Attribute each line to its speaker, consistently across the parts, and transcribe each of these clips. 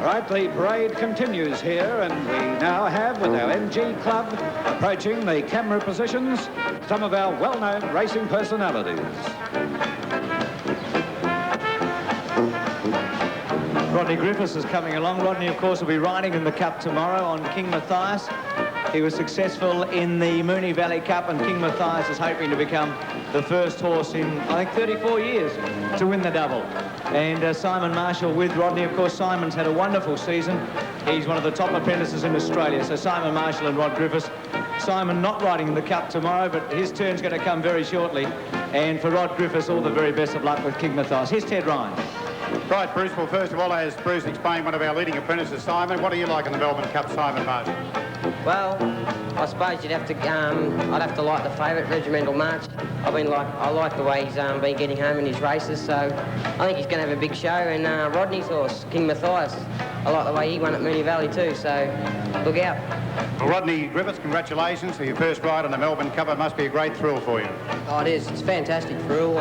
Speaker 1: Right, the parade continues here, and we now have, with our NG club, approaching the camera positions, some of our well-known racing personalities.
Speaker 2: Rodney Griffiths is coming along. Rodney, of course, will be riding in the Cup tomorrow on King Matthias. He was successful in the Moonee Valley Cup, and King Matthias is hoping to become the first horse in, I think, 34 years to win the double. And Simon Marshall with Rodney. Of course, Simon's had a wonderful season. He's one of the top apprentices in Australia. So Simon Marshall and Rod Griffiths. Simon not riding in the Cup tomorrow, but his turn's going to come very shortly. And for Rod Griffiths, all the very best of luck with King Matthias. Here's Ted Ryan.
Speaker 3: Right, Bruce. Well, first of all, as Bruce explained, one of our leading apprentices, Simon. What do you like in the Melbourne Cup, Simon Marshall?
Speaker 4: Well, I suppose you'd have to. I'd have to like the favourite, Regimental March. I like the way he's been getting home in his races, so I think he's going to have a big show. And Rodney's horse, King Matthias, I like the way he won at Moonee Valley too. So look out.
Speaker 3: Well, Rodney Griffiths, congratulations for your first ride on the Melbourne Cup. It must be a great thrill for you.
Speaker 4: Oh, it is. It's a fantastic thrill.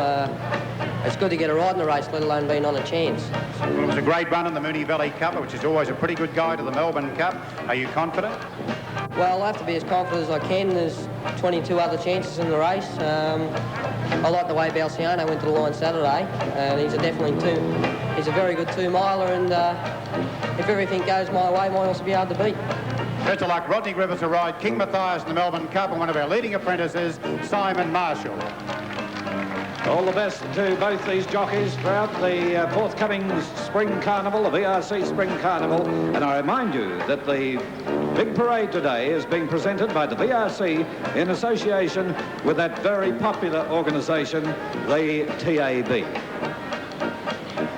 Speaker 4: It's good to get a ride in the race, let alone being on a chance.
Speaker 3: Well, it was a great run in the Moonee Valley Cup, which is always a pretty good guide to the Melbourne Cup. Are you confident?
Speaker 4: Well, I have to be as confident as I can. There's 22 other chances in the race. I like the way Balciano went to the line Saturday, and he's a very good two-miler, and if everything goes my way, my horse will be hard to beat.
Speaker 3: Best of luck. Rodney Griffiths will ride King Matthias in the Melbourne Cup, and one of our leading apprentices, Simon Marshall.
Speaker 1: All the best to both these jockeys throughout the forthcoming Spring Carnival, the VRC Spring Carnival. And I remind you that the big parade today is being presented by the VRC in association with that very popular organisation, the TAB.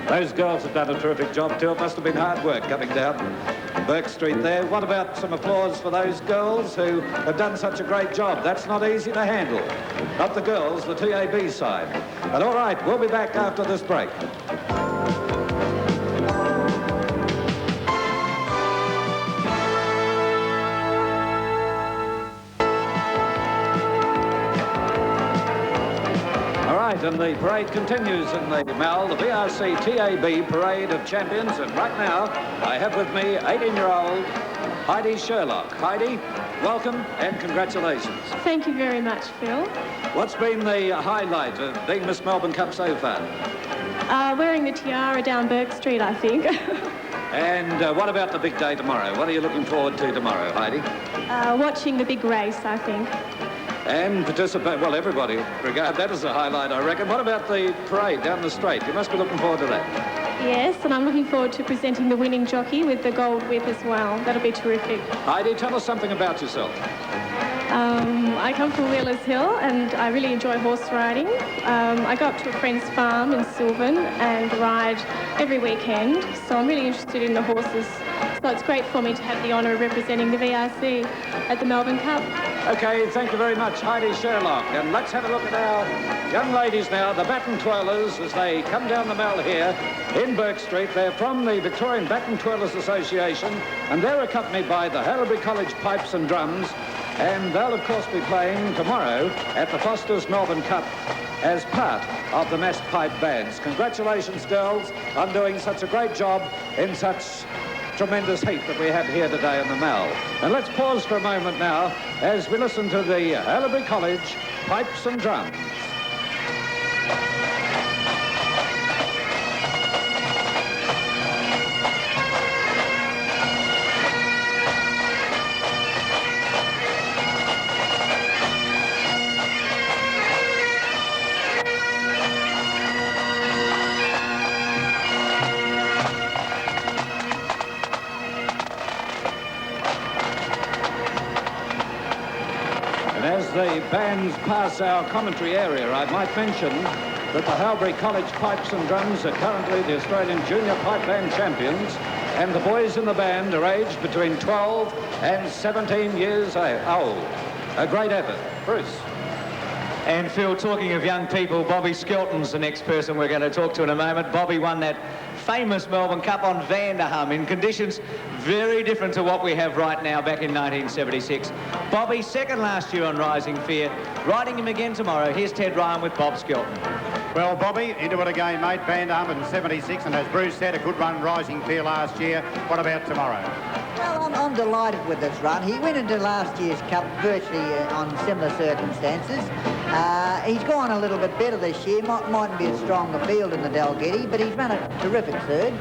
Speaker 1: Those girls have done a terrific job too. It must have been hard work coming down Burke Street there. What about some applause for those girls who have done such a great job? That's not easy to handle. Not the girls, the TAB side. And all right, we'll be back after this break. And the parade continues in the Mall, the VRC TAB Parade of Champions. And right now, I have with me 18-year-old Heidi Sherlock. Heidi, welcome and congratulations.
Speaker 5: Thank you very much, Phil.
Speaker 1: What's been the highlight of being Miss Melbourne Cup so far?
Speaker 5: Wearing the tiara down Burke Street, I think.
Speaker 1: And what about the big day tomorrow? What are you looking forward to tomorrow, Heidi?
Speaker 5: Watching the big race, I think.
Speaker 1: And participate, well, everybody regard that as a highlight, I reckon. What about the parade down the straight? You must be looking forward to that.
Speaker 5: Yes, and I'm looking forward to presenting the winning jockey with the gold whip as well. That'll be terrific.
Speaker 1: Heidi, tell us something about yourself.
Speaker 5: I come from Wheelers Hill and I really enjoy horse riding. I go up to a friend's farm in Sylvan and ride every weekend, so I'm really interested in the horses. So it's great for me to have the honour of representing the VRC at the Melbourne Cup. Okay, thank you very much, Heidi Sherlock. And let's have a look at our young ladies now, the baton twirlers, as they come down the Mall here in Burke Street. They're from the Victorian Baton Twirlers Association, and they're accompanied by the Haileybury College Pipes and Drums. And they'll, of course, be playing tomorrow at the Foster's Melbourne Cup as part of the massed pipe bands. Congratulations, girls, on doing such a great job in such tremendous heat that we have here today in the Mall. And let's pause for a moment now as we listen to the Haileybury College Pipes and Drums. As the bands pass our commentary area, I might mention that the Haileybury College Pipes and Drums are currently the Australian Junior Pipe Band champions, and the boys in the band are aged between 12 and 17 years old. A great effort. Bruce.
Speaker 2: And Phil, talking of young people, Bobby Skelton's the next person we're going to talk to in a moment. Bobby won that famous Melbourne Cup on Vanderham in conditions very different to what we have right now back in 1976. Bobby, second last year on Rising Fear. Riding him again tomorrow. Here's Ted Ryan with Bob Skelton.
Speaker 3: Well, Bobby, into it again, mate. Van Arm at 76, and as Bruce said, a good run rising fair last year. What about tomorrow?
Speaker 6: Well, I'm delighted with this run. He went into last year's Cup virtually on similar circumstances. He's gone a little bit better this year. Mightn't be a stronger field in the Dalgety, but he's run a terrific third.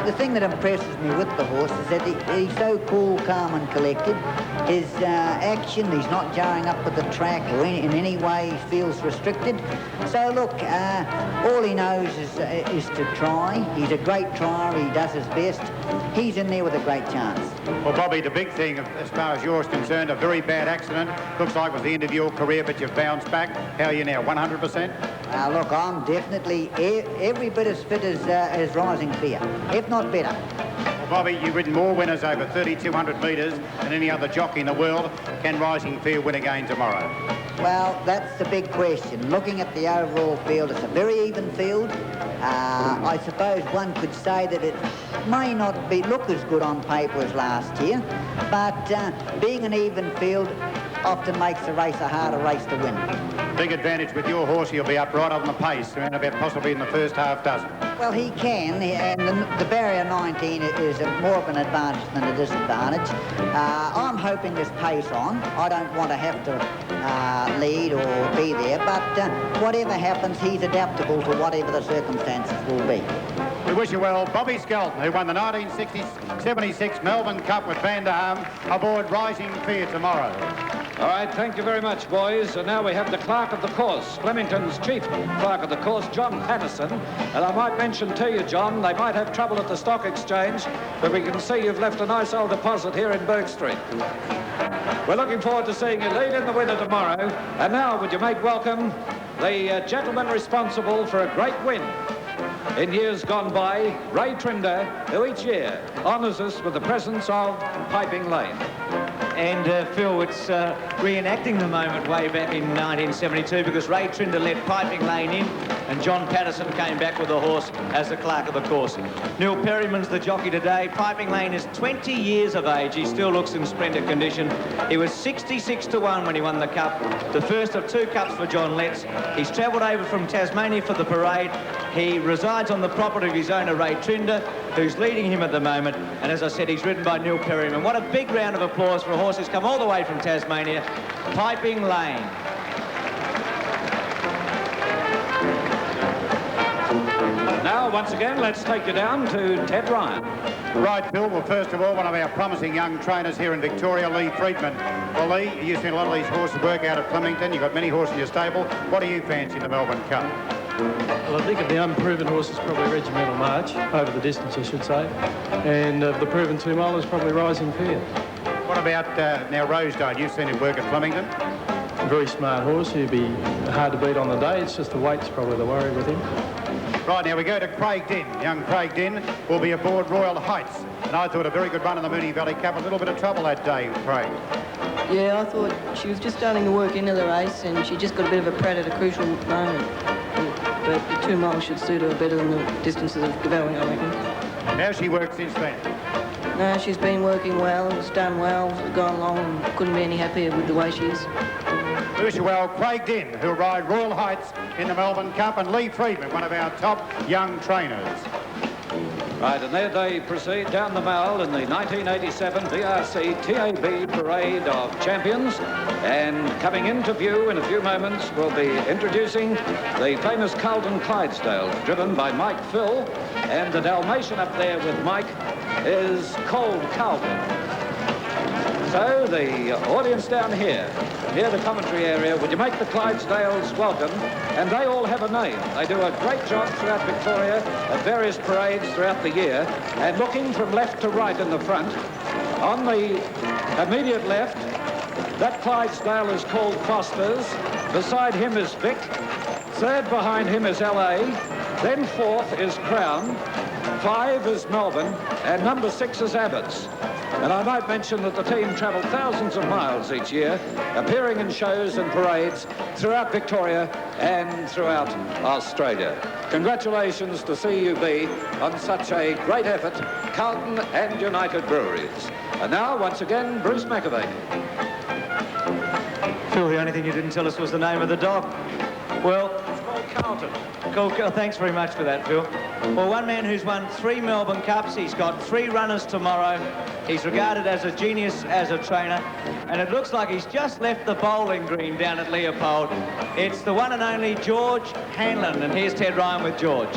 Speaker 6: The thing that impresses me with the horse is that he's so cool, calm and collected. His action, he's not jarring up with the track or in any way he feels restricted. So look, all he knows is to try. He's a great trier, he does his best. He's in there with a great chance.
Speaker 3: Well, Bobby, the big thing, as far as you're concerned, a very bad accident. Looks like it was the end of your career, but you've bounced back. How are you now, 100%?
Speaker 6: Look, I'm definitely every bit as fit as Rising Fear, if not better.
Speaker 3: Well, Bobby, you've ridden more winners over 3,200 metres than any other jockey in the world. Can Rising Fear win again tomorrow?
Speaker 6: Well, that's the big question. Looking at the overall field, it's a very even field. I suppose one could say that it may not look as good on paper as last year, but being an even field often makes the race a harder race to win.
Speaker 3: Big advantage with your horse, he'll be up right on the pace, around about possibly in the first half dozen.
Speaker 6: Well, he can, and the barrier 19 is more of an advantage than a disadvantage. I'm hoping this pace on. I don't want to have to lead or be there, but whatever happens, he's adaptable to whatever the circumstances will be.
Speaker 3: We wish you well, Bobby Skelton, who won the 1976 Melbourne Cup with Van Arm, aboard Rising Fear tomorrow.
Speaker 1: All right, thank you very much, boys. And now we have the clerk of the course, Flemington's chief clerk of the course, John Patterson. And I might mention to you, John, they might have trouble at the stock exchange, but we can see you've left a nice old deposit here in Burke Street. We're looking forward to seeing you lead in the winner tomorrow. And now, would you make welcome the gentleman responsible for a great win in years gone by, Ray Trinder, who each year honours us with the presence of Piping Lane.
Speaker 2: And Phil, it's reenacting the moment way back in 1972 because Ray Trinder let Piping Lane in and John Patterson came back with the horse as the clerk of the course. Neil Perryman's the jockey today. Piping Lane is 20 years of age. He still looks in splendid condition. He was 66-1 when he won the Cup, the first of 2 Cups for John Letts. He's travelled over from Tasmania for the parade. He resides on the property of his owner, Ray Trinder, who's leading him at the moment. And as I said, he's ridden by Neil Perryman. What a big round of applause for a horse who's come all the way from Tasmania, Piping Lane.
Speaker 1: Now, once again, let's take you down to Ted Ryan.
Speaker 3: Right, Bill. Well, first of all, one of our promising young trainers here in Victoria, Lee Friedman. Well, Lee, you've seen a lot of these horses work out at Flemington. You've got many horses in your stable. What do you fancy in the Melbourne Cup?
Speaker 7: Well, I think of the unproven horse is probably Regimental March, over the distance, I should say. And the proven 2 mile is probably Rising Fear.
Speaker 3: What about now Rosedale? You've seen him work at Flemington.
Speaker 7: A very smart horse. He'd be hard to beat on the day. It's just the weight's probably the worry with him.
Speaker 3: Right, now we go to Craig Dinn. Young Craig Dinn will be aboard Royal Heights. And I thought a very good run in the Moonee Valley Cup. A little bit of trouble that day, Craig.
Speaker 8: Yeah, I thought she was just starting to work into the race and she just got a bit of a prat at a crucial moment. But the 2 miles should suit her better than the distances of developing, I reckon.
Speaker 3: How's she worked since then?
Speaker 8: No, she's been working well, it's done well, it's gone along and couldn't be any happier with the way she is.
Speaker 3: We wish you well, Craig Dinn, who'll ride Royal Heights in the Melbourne Cup, and Lee Friedman, one of our top young trainers.
Speaker 1: Right, and there they proceed down the mall in the 1987 BRC TAB Parade of Champions. And coming into view in a few moments, we'll be introducing the famous Carlton Clydesdale, driven by Mike Phil. And the Dalmatian up there with Mike is Cold Carlton. So the audience down here, near the commentary area, would you make the Clydesdales welcome? And they all have a name. They do a great job throughout Victoria at various parades throughout the year. And looking from left to right in the front, on the immediate left, that Clydesdale is called Foster's. Beside him is Vic. Third behind him is LA. Then 4th is Crown. 5 is Melbourne. And number 6 is Abbott's. And I might mention that the team travel thousands of miles each year, appearing in shows and parades throughout Victoria and throughout Australia. Congratulations to CUB on such a great effort, Carlton and United Breweries. And now, once again, Bruce McAvey.
Speaker 2: Phil, the only thing you didn't tell us was the name of the dog. Well,
Speaker 1: Carlton.
Speaker 2: Cool. Thanks very much for that, Phil. Well, one man who's won 3 Melbourne Cups. He's got 3 runners tomorrow. He's regarded as a genius as a trainer. And it looks like he's just left the bowling green down at Leopold. It's the one and only George Hanlon. And here's Ted Ryan with George.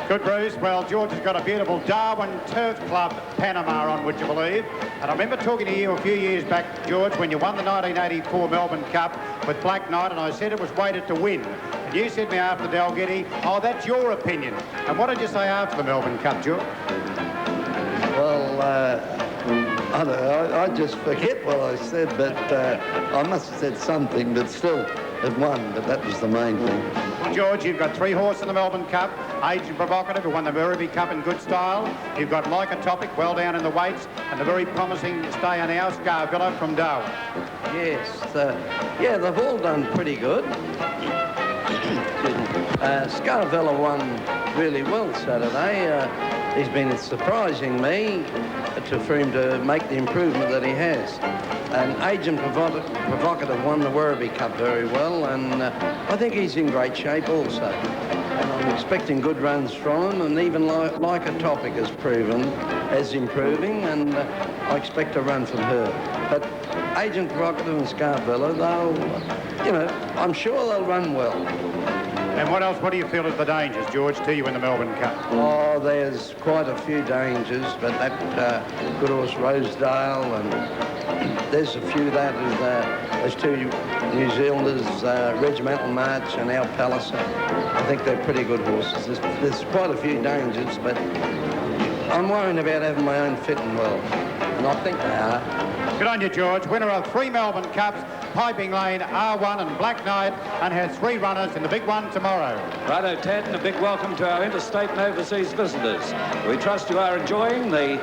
Speaker 3: Good, Bruce. Well, George has got a beautiful Darwin Turf Club Panama on, would you believe? And I remember talking to you a few years back, George, when you won the 1984 Melbourne Cup with Black Knight, and I said it was weighted to win. And you said to me after Dalgety, oh, that's your opinion. And what did you say after the Melbourne Cup, George?
Speaker 9: Well, I don't know, I just forget what I said, but I must have said something, but still, it won, but that was the main thing.
Speaker 3: Well, George, you've got 3 horses in the Melbourne Cup. Agent Provocative, who won the Werribee Cup in good style. You've got Like a Topic, well down in the weights, and the very promising stay on our Scarvilla from Darwin.
Speaker 9: Yes, yeah, they've all done pretty good. Scarvilla won really well Saturday. He's been surprising me for him to make the improvement that he has. And Agent Provocative won the Werribee Cup very well, and I think he's in great shape also. And I'm expecting good runs from him, and even like a Topic has proven as improving, and I expect a run from her. But Agent Provocative and Scarvilla, they'll, you know, I'm sure they'll run well.
Speaker 3: And what else, what do you feel is the dangers, George, to you in the Melbourne Cup?
Speaker 9: Oh, there's quite a few dangers, but that good horse Rosedale, and there's a few that is, those 2 New Zealanders, Regimental March and Our Palace. I think they're pretty good horses. There's quite a few dangers, but I'm worrying about having my own fitting well, and I think they are.
Speaker 3: Good on you, George. Winner of 3 Melbourne Cups, Piping Lane, ARWON and Black Knight, and has 3 runners in the big one tomorrow.
Speaker 1: Righto, Ted, and a big welcome to our interstate and overseas visitors. We trust you are enjoying the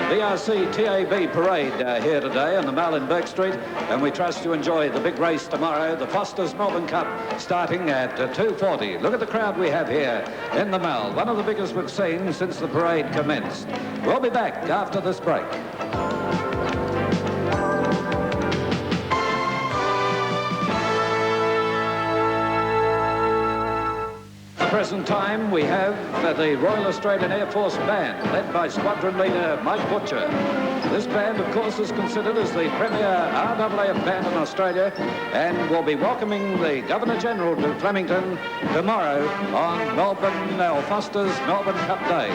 Speaker 1: VRC TAB parade here today on the Mall in Burke Street, and we trust you enjoy the big race tomorrow, the Foster's Melbourne Cup, starting at 2:40. Look at the crowd we have here in the Mall, one of the biggest we've seen since the parade commenced. We'll be back after this break. Present time we have the Royal Australian Air Force Band, led by Squadron Leader Mike Butcher. This band, of course, is considered as the premier RAAF band in Australia, and will be welcoming the Governor-General to Flemington tomorrow on Foster's Melbourne Cup Day.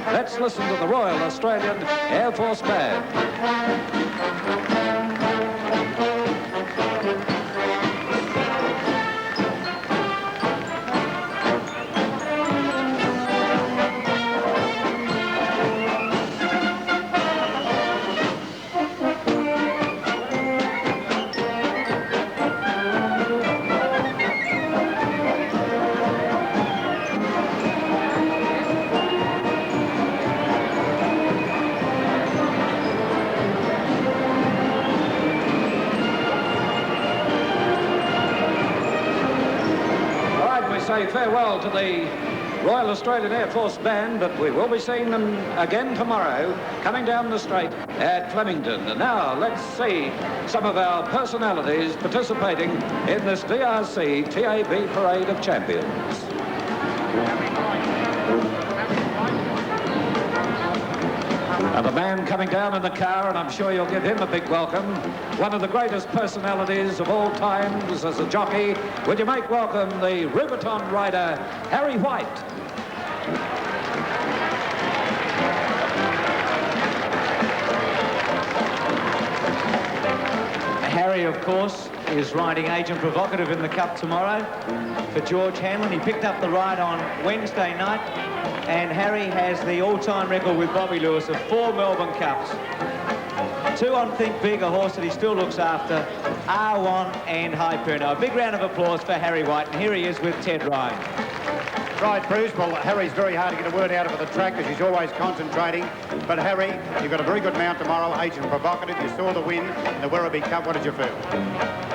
Speaker 1: Let's listen to the Royal Australian Air Force Band. Say farewell to the Royal Australian Air Force Band, but we will be seeing them again tomorrow coming down the straight at Flemington. And now let's see some of our personalities participating in this VRC TAB Parade of Champions. And the man coming down in the car, and I'm sure you'll give him a big welcome, one of the greatest personalities of all times as a jockey. Would you make welcome the Rubiton rider, Harry White.
Speaker 2: Harry, of course, is riding Agent Provocative in the Cup tomorrow for George Hanlon. He picked up the ride on Wednesday night, and Harry has the all-time record with Bobby Lewis of 4 Melbourne Cups. 2 on Think Big, a horse that he still looks after, ARWON and Hyperno. A big round of applause for Harry White, and here he is with Ted Ryan.
Speaker 3: Right, Bruce. Well, Harry's very hard to get a word out of at the track because he's always concentrating. But Harry, you've got a very good mount tomorrow, Agent Provocative. You saw the win in the Werribee Cup. What did you feel?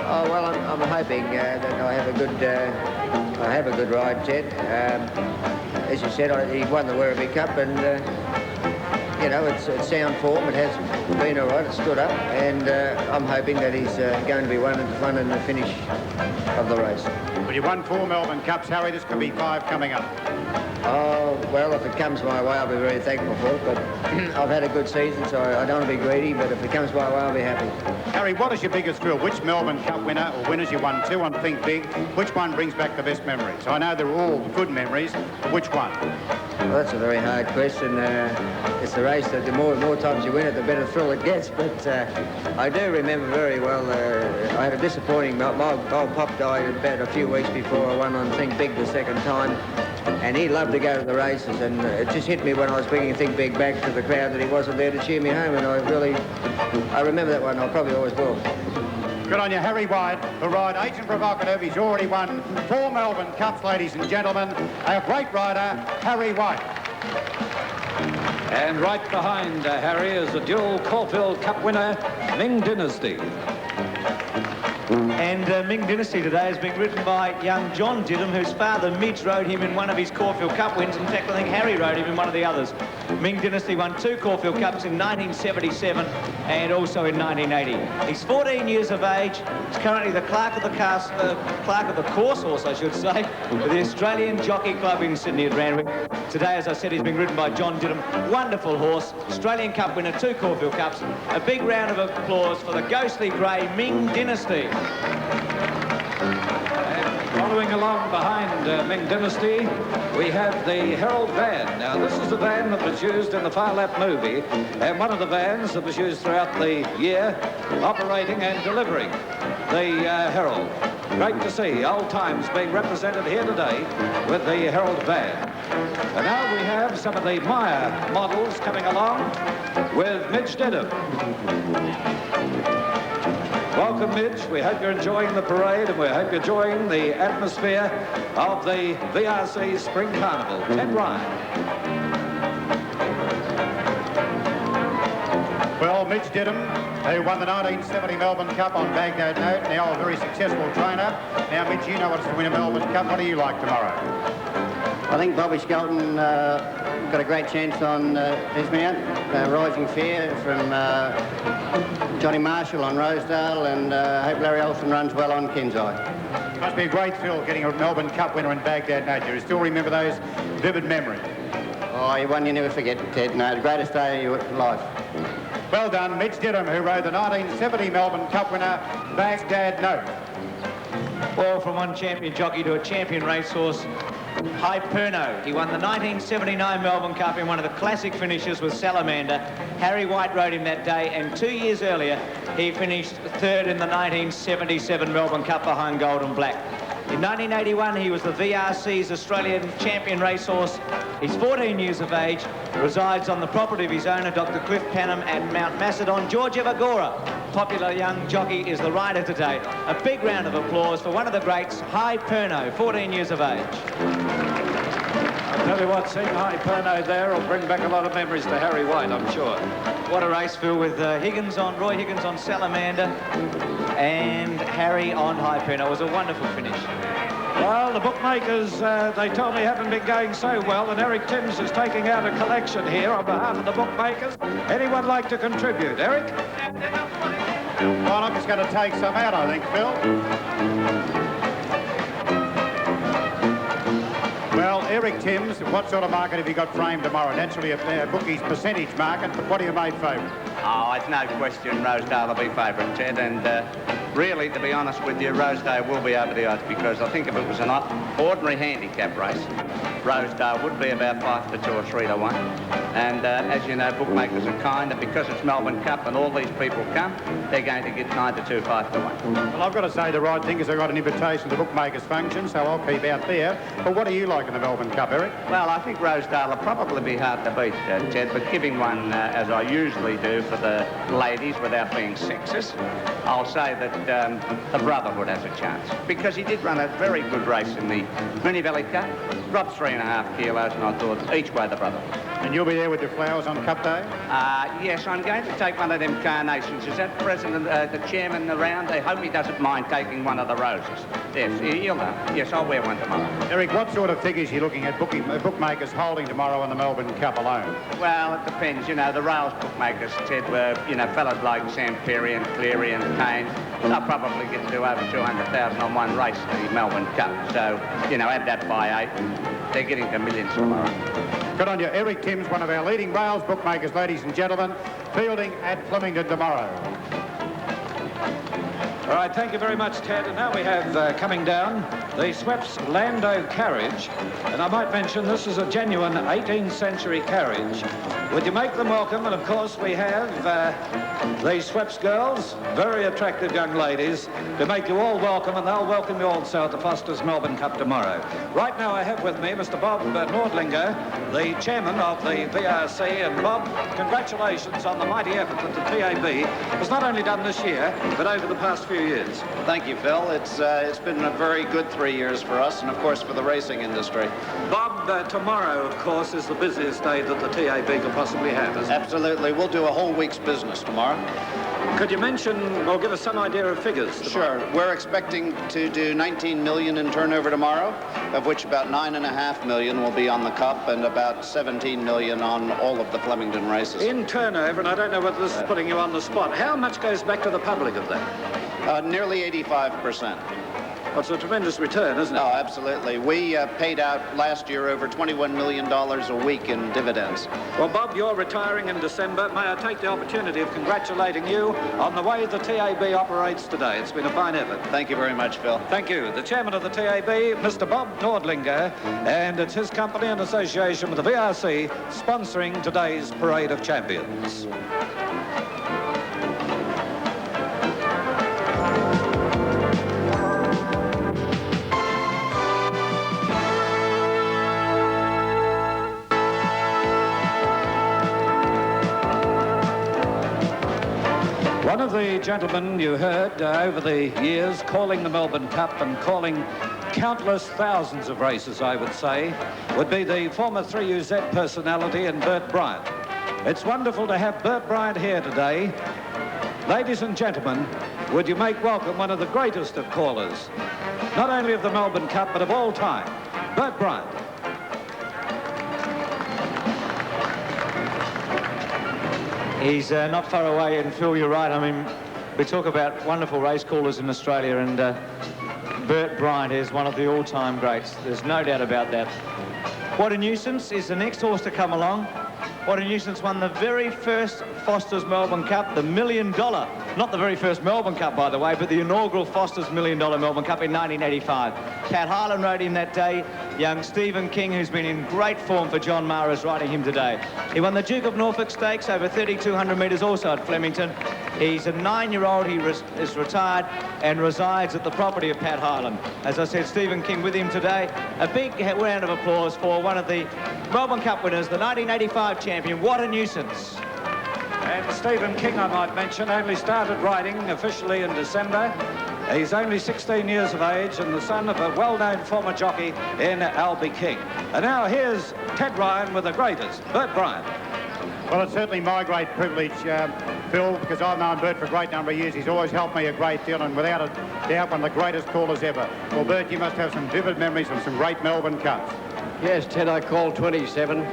Speaker 10: Oh, well, I'm hoping that I have a good ride, Ted. As you said, he won the Werribee Cup, and you know, it's sound form. It has been all right. It stood up, and I'm hoping that he's going to be one in the finish of the race.
Speaker 3: Well, you've won 4 Melbourne Cups, Harry. This could be 5 coming up.
Speaker 10: Oh, well, if it comes my way, I'll be very thankful for it. But I've had a good season, so I don't want to be greedy. But if it comes my way, I'll be happy.
Speaker 3: Harry, what is your biggest thrill? Which Melbourne Cup winner or winners you won 2 on Think Big? Which one brings back the best memories? I know they're all good memories, but which one?
Speaker 10: Well, that's a very hard question. It's a race that the more times you win it, the better thrill it gets. But I do remember very well, I had a disappointing... My old pop died about a few weeks before I won on Think Big the second time. And he loved to go to the races, and it just hit me when I was bringing Think Big back to the crowd that he wasn't there to cheer me home, and I remember that one. I probably always will.
Speaker 3: Good on you, Harry White, who ride Agent Provocative. He's already won 4 Melbourne Cups, ladies and gentlemen. A great rider, Harry White.
Speaker 1: And right behind Harry is the dual Caulfield Cup winner, Ming Dynasty.
Speaker 2: And Ming Dynasty today has been ridden by young John Didham, whose father Midge rode him in one of his Caulfield Cup wins. In fact, I think Harry rode him in one of the others. Ming Dynasty won 2 Caulfield Cups in 1977 and also in 1980. He's 14 years of age. He's currently the clerk of the course horse, I should say, with the Australian Jockey Club in Sydney at Randwick. Today, as I said, he's been ridden by John Didham. Wonderful horse, Australian Cup winner, 2 Caulfield Cups. A big round of applause for the ghostly grey Ming Dynasty.
Speaker 1: Following along behind Ming Dynasty, we have the Herald van. Now, this is the van that was used in the Far Lap movie, and one of the vans that was used throughout the year, operating and delivering the Herald. Great to see old times being represented here today with the Herald van. And now we have some of the Meyer models coming along with Midge Didham. Welcome, Midge. We hope you're enjoying the parade, and we hope you're enjoying the atmosphere of the VRC Spring Carnival. Ted Ryan.
Speaker 3: Well, Midge Didham, who won the 1970 Melbourne Cup on Baghdad Note, now a very successful trainer. Now, Midge, you know what it's to win a Melbourne Cup. What do you like tomorrow?
Speaker 11: I think Bobby Skelton got a great chance on his mount, Rising Fair from Johnny Marshall on Rosedale, and I hope Larry Olsen runs well on Kenseye.
Speaker 3: Must be a great thrill getting a Melbourne Cup winner in Baghdad Note. Do you still remember those vivid memories?
Speaker 11: Oh, one you never forget, Ted. No, the greatest day of your life.
Speaker 3: Well done, Midge Didham, who rode the 1970 Melbourne Cup winner, Baghdad Note.
Speaker 2: Well, from one champion jockey to a champion racehorse, Hyperno. He won the 1979 Melbourne Cup in one of the classic finishes with Salamander. Harry White rode him that day, and 2 years earlier, he finished 3rd in the 1977 Melbourne Cup behind Gold and Black. In 1981, he was the VRC's Australian champion racehorse. He's 14 years of age, resides on the property of his owner, Dr. Cliff Panham, at Mount Macedon. George Evagora, popular young jockey, is the rider today. A big round of applause for one of the greats, Hyperno, 14 years of age.
Speaker 1: I'll tell you what, seeing Hyperno there will bring back a lot of memories to Harry White, I'm sure.
Speaker 2: What a race, Phil, with Roy Higgins on Salamander and Harry on Hyperno. It was a wonderful finish.
Speaker 1: Well, the bookmakers, they told me, haven't been going so well, and Eric Timms is taking out a collection here on behalf of the bookmakers. Anyone like to contribute? Eric?
Speaker 3: Well, I'm just going to take some out, I think, Phil. Well, Eric Timms, what sort of market have you got framed tomorrow? Naturally, a bookie's percentage market, but what do you made favourite?
Speaker 12: Oh, it's no question Rosedale will be favourite, Ted, and really, to be honest with you, Rosedale will be over the odds, because I think if it was an ordinary handicap race, Rosedale would be about 5 to 2 or 3 to 1. And as you know, bookmakers are kind, and because it's Melbourne Cup and all these people come, they're going to get 9 to 2, 5 to 1.
Speaker 3: Well, I've got to say the right thing is I got an invitation to the bookmakers function, so I'll keep out there. But what do you like in the Melbourne Cup, Eric?
Speaker 12: Well, I think Rosedale will probably be hard to beat, Ted, but giving one, as I usually do, for the ladies without being sexist, I'll say that the Brotherhood has a chance, because he did run a very good race in the Moonee Valley Cup, dropped 3.5 kilos, and I thought each way the Brotherhood.
Speaker 3: And you'll be there with your flowers on Cup Day?
Speaker 12: Yes, I'm going to take one of them carnations. Is that the chairman around? I hope he doesn't mind taking one of the roses. Yes, he'll know. Yes, I'll wear one tomorrow.
Speaker 3: Eric, what sort of figures are you looking at bookmakers holding tomorrow in the Melbourne Cup alone?
Speaker 12: Well, it depends. You know, the rails bookmakers, Ted, were, you know, fellas like Sam Perry and Cleary and Kane. They'll probably get to over 200,000 on one race, the Melbourne Cup. So, you know, add that by 8. They're getting to millions tomorrow.
Speaker 3: Good on you. Eric Timms, one of our leading rails bookmakers, ladies and gentlemen, fielding at Flemington tomorrow.
Speaker 1: All right, thank you very much, Ted. And now we have coming down the Sweps Lando carriage. And I might mention this is a genuine 18th century carriage. Would you make them welcome? And of course we have the Sweps girls, very attractive young ladies, to make you all welcome, and they'll welcome you also at the Foster's Melbourne Cup tomorrow. Right now I have with me Mr. Bob Nordlinger, the chairman of the VRC. And Bob, congratulations on the mighty effort that the TAB has not only done this year, but over the past few years.
Speaker 13: Thank you, Phil. It's been a very good 3 years for us, and of course for the racing industry.
Speaker 1: Bob, tomorrow, of course, is the busiest day that the TAB could possibly have, isn't it?
Speaker 13: Absolutely. We'll do a whole week's business tomorrow.
Speaker 1: Could you mention or give us some idea of figures tomorrow?
Speaker 13: Sure. We're expecting to do 19 million in turnover tomorrow, of which about 9.5 million will be on the Cup and about 17 million on all of the Flemington races.
Speaker 1: In turnover, and I don't know whether this is putting you on the spot, how much goes back to the public of that?
Speaker 13: Nearly 85%.
Speaker 1: That's a tremendous return, isn't it?
Speaker 13: Oh, absolutely. We paid out last year over $21 million a week in dividends.
Speaker 1: Well, Bob, you're retiring in December. May I take the opportunity of congratulating you on the way the TAB operates today. It's been a fine effort.
Speaker 13: Thank you very much, Phil.
Speaker 1: Thank you. The chairman of the TAB, Mr. Bob Nordlinger, and it's his company in association with the VRC sponsoring today's Parade of Champions. One of the gentlemen you heard over the years calling the Melbourne Cup and calling countless thousands of races, I would say, would be the former 3UZ personality and Bert Bryant. It's wonderful to have Bert Bryant here today. Ladies and gentlemen, would you make welcome one of the greatest of callers, not only of the Melbourne Cup, but of all time, Bert Bryant.
Speaker 2: He's not far away, and Phil, you're right. I mean, we talk about wonderful race callers in Australia, and Bert Bryant is one of the all-time greats. There's no doubt about that. What a Nuisance is the next horse to come along. What a Nuisance won the very first Foster's Melbourne Cup, the $1 million, not the very first Melbourne Cup, by the way, but the inaugural Foster's $1 million Melbourne Cup in 1985. Pat Harlan rode him that day. Young Stephen King, who's been in great form for John Maher, is riding him today. He won the Duke of Norfolk Stakes over 3,200 metres also at Flemington. He's a 9-year-old. He is retired and resides at the property of Pat Harlan. As I said, Stephen King with him today. A big round of applause for one of the Melbourne Cup winners, the 1985 champion. What a Nuisance.
Speaker 1: And Stephen King, I might mention, only started riding officially in December. He's only 16 years of age and the son of a well-known former jockey in Albie King. And now here's Ted Ryan with the greatest, Bert Bryant.
Speaker 3: Well, it's certainly my great privilege, Phil, because I've known Bert for a great number of years. He's always helped me a great deal, and without a doubt, one of the greatest callers ever. Well, Bert, you must have some vivid memories of some great Melbourne Cups.
Speaker 14: Yes, Ted, I called 27.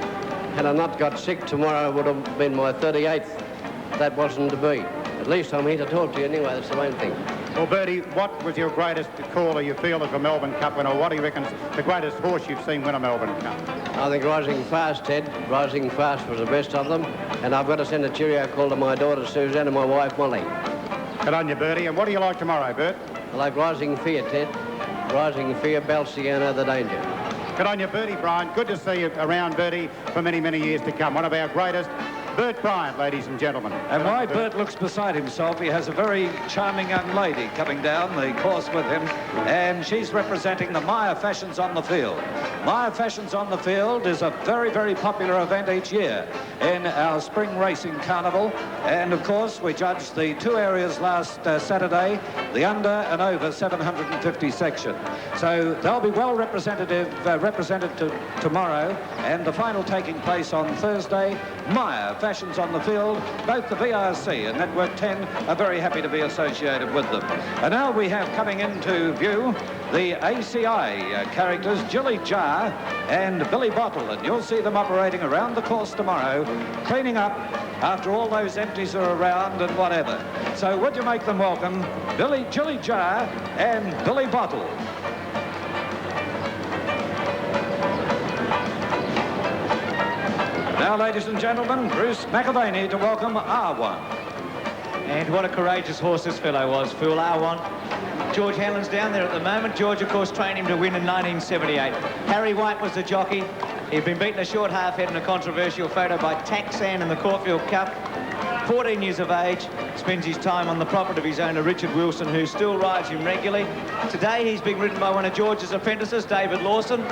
Speaker 14: Had I not got sick, tomorrow would have been my 38th. That wasn't to be. At least I'm here to talk to you anyway, that's the main thing.
Speaker 3: Well, Bertie, what was your greatest caller you feel as a Melbourne Cup winner? What do you reckon is the greatest horse you've seen win a Melbourne Cup?
Speaker 14: I think Rising Fast, Ted. Rising Fast was the best of them. And I've got to send a cheerio call to my daughter, Suzanne, and my wife, Molly.
Speaker 3: Good on you, Bertie. And what do you like tomorrow, Bert?
Speaker 14: I like Rising Fear, Ted. Rising Fear, Balciano, the Danger.
Speaker 3: Good on you, Bertie Bryant. Good to see you around, Bertie, for many, many years to come. One of our greatest, Bert Bryant, ladies and gentlemen.
Speaker 1: And why Bert looks beside himself, he has a very charming young lady coming down the course with him, and she's representing the Maya Fashions on the field. Maya Fashions on the Field is a very, very popular event each year in our spring racing carnival. And of course, we judged the two areas last Saturday, the under and over 750 section. So they'll be well represented tomorrow, and the final taking place on Thursday. Maya Fashions on the Field. Both the VRC and Network 10 are very happy to be associated with them. And now we have coming into view the ACI characters, Jilly Jar and Billy Bottle, and you'll see them operating around the course tomorrow, cleaning up after all those empties are around and whatever. So would you make them welcome, Jilly Jar and Billy Bottle. Now, ladies and gentlemen, Bruce McAvaney to welcome ARWON.
Speaker 2: And what a courageous horse this fellow was, Phil. ARWON. George Hanlon's down there at the moment. George, of course, trained him to win in 1978. Harry White was the jockey. He'd been beaten a short half head in a controversial photo by Taxan in the Caulfield Cup. 14 years of age, spends his time on the property of his owner, Richard Wilson, who still rides him regularly. Today, he's being ridden by one of George's apprentices, David Lawson.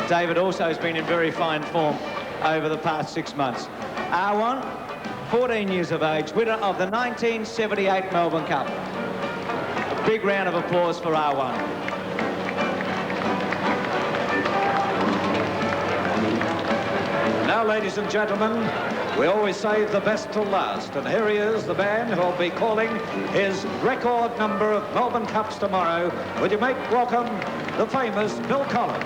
Speaker 2: David also has been in very fine form over the past 6 months. ARWON, 14 years of age, winner of the 1978 Melbourne Cup. A big round of applause for ARWON.
Speaker 1: Now, ladies and gentlemen, we always save the best till last, and here he is, the man who'll be calling his record number of Melbourne Cups tomorrow. Would you make welcome the famous Bill Collins?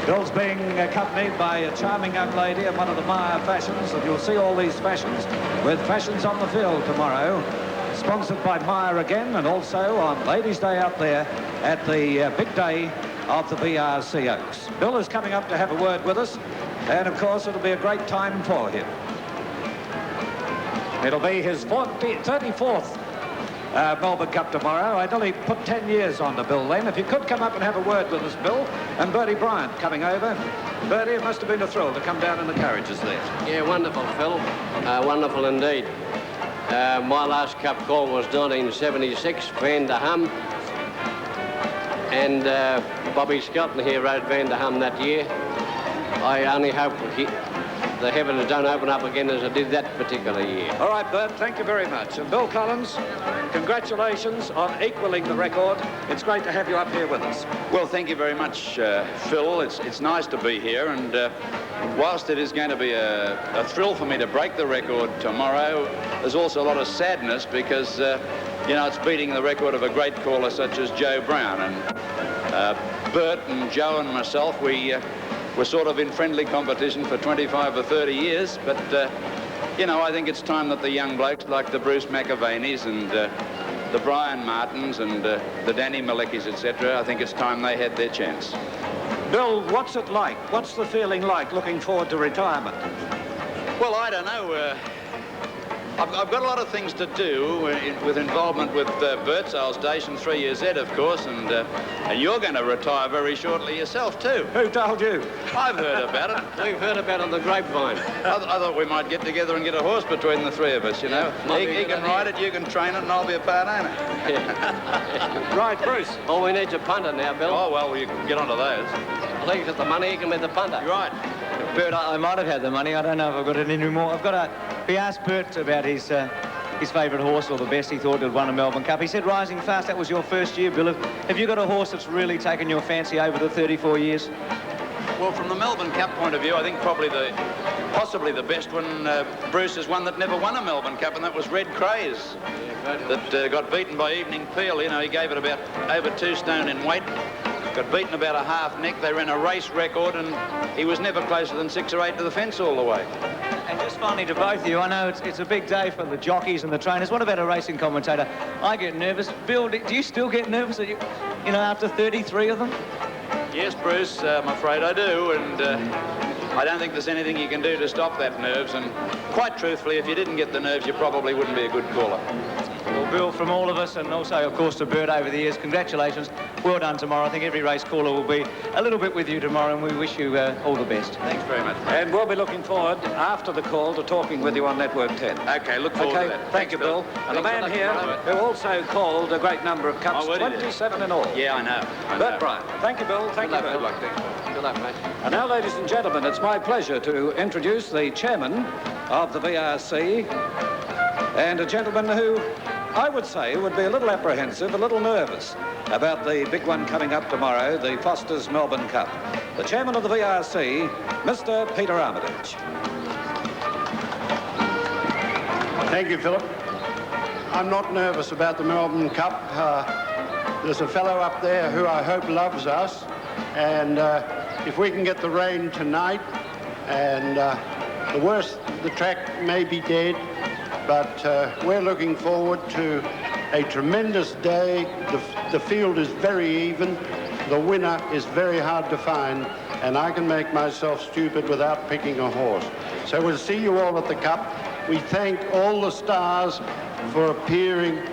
Speaker 1: Bill's being accompanied by a charming young lady and one of the Maya Fashions, and you'll see all these fashions with Fashions on the Field tomorrow, sponsored by Maya again, and also on Ladies' Day out there at the big day of the VRC Oaks. Bill is coming up to have a word with us, and of course it'll be a great time for him. It'll be his 34th Melbourne Cup tomorrow. I nearly put 10 years on to Bill then. If you could come up and have a word with us, Bill, and Bertie Bryant coming over. Bertie, it must have been a thrill to come down in the carriages there.
Speaker 14: Yeah, wonderful, Phil. Wonderful indeed. My last cup call was 1976, Van der Ham. And Bobby Skelton here rode Van der Ham that year. I only hope the heavens don't open up again as it did that particular year.
Speaker 1: All right, Bert, thank you very much. And Bill Collins, congratulations on equaling the record. It's great to have you up here with us.
Speaker 15: Well, thank you very much, Phil. It's nice to be here, and whilst it is going to be a thrill for me to break the record tomorrow, there's also a lot of sadness because, you know, it's beating the record of a great caller such as Joe Brown. And Bert and Joe and myself, we're sort of in friendly competition for 25 or 30 years, but, you know, I think it's time that the young blokes like the Bruce McAvaneys and the Brian Martins and the Danny Maleckis, etc., I think it's time they had their chance.
Speaker 1: Bill, what's it like? What's the feeling like looking forward to retirement?
Speaker 15: Well, I don't know. I've got a lot of things to do with involvement with Bert Sales Station 3Z, of course, and you're going to retire very shortly yourself, too.
Speaker 1: Who told you?
Speaker 15: I've heard about it.
Speaker 14: We've heard about it on the grapevine.
Speaker 15: I thought we might get together and get a horse between the three of us, you know. He can ride it, you can train it, and I'll be a part owner.
Speaker 14: Yeah.
Speaker 1: Right, Bruce.
Speaker 14: All we need's a punter now, Bill.
Speaker 15: Oh, well, you can get onto those.
Speaker 14: I think he's got the money, he can be the punter.
Speaker 15: You're right.
Speaker 2: Bert, I might have had the money. I don't know if I've got it anymore. We asked Bert about his favourite horse, or the best he thought had won a Melbourne Cup. He said Rising Fast, that was your first year, Bill. Have you got a horse that's really taken your fancy over the 34 years?
Speaker 15: Well, from the Melbourne Cup point of view, I think possibly the best one, Bruce, is one that never won a Melbourne Cup, and that was Red Craze, that got beaten by Evening Peel. You know, he gave it about over 2 stone in weight. Got beaten about a half neck. They ran a race record, and he was never closer than 6 or 8 to the fence all the way.
Speaker 2: And just finally to both of you, I know it's a big day for the jockeys and the trainers. What about a racing commentator? I get nervous. Bill, do you still get nervous, you know, after 33 of them?
Speaker 15: Yes, Bruce, I'm afraid I do, and I don't think there's anything you can do to stop that nerves, and quite truthfully, if you didn't get the nerves, you probably wouldn't be a good caller.
Speaker 2: Well, Well, Bill, from all of us, and also, of course, to Bert over the years, congratulations. Well done tomorrow. I think every race caller will be a little bit with you tomorrow, and we wish you all the best.
Speaker 15: Thanks very much.
Speaker 1: And we'll be looking forward, after the call, to talking with you on Network 10.
Speaker 15: Okay, look forward to that.
Speaker 1: Thank you, Bill. And the man here who also called a great number of cups, 27 in all.
Speaker 15: Yeah, I know.
Speaker 1: Bert Bryant. Thank you, Bill. Thank you, Bert.
Speaker 15: Good luck, Good luck, mate.
Speaker 1: And now, ladies and gentlemen, it's my pleasure to introduce the chairman of the VRC, and a gentleman who I would say would be a little apprehensive, a little nervous about the big one coming up tomorrow, the Foster's Melbourne Cup. The chairman of the VRC, Mr. Peter Armitage.
Speaker 16: Thank you, Philip. I'm not nervous about the Melbourne Cup. There's a fellow up there who I hope loves us, and if we can get the rain tonight, and the worst, the track may be dead, but we're looking forward to a tremendous day. The field is very even. The winner is very hard to find, and I can make myself stupid without picking a horse. So we'll see you all at the Cup. We thank all the stars for appearing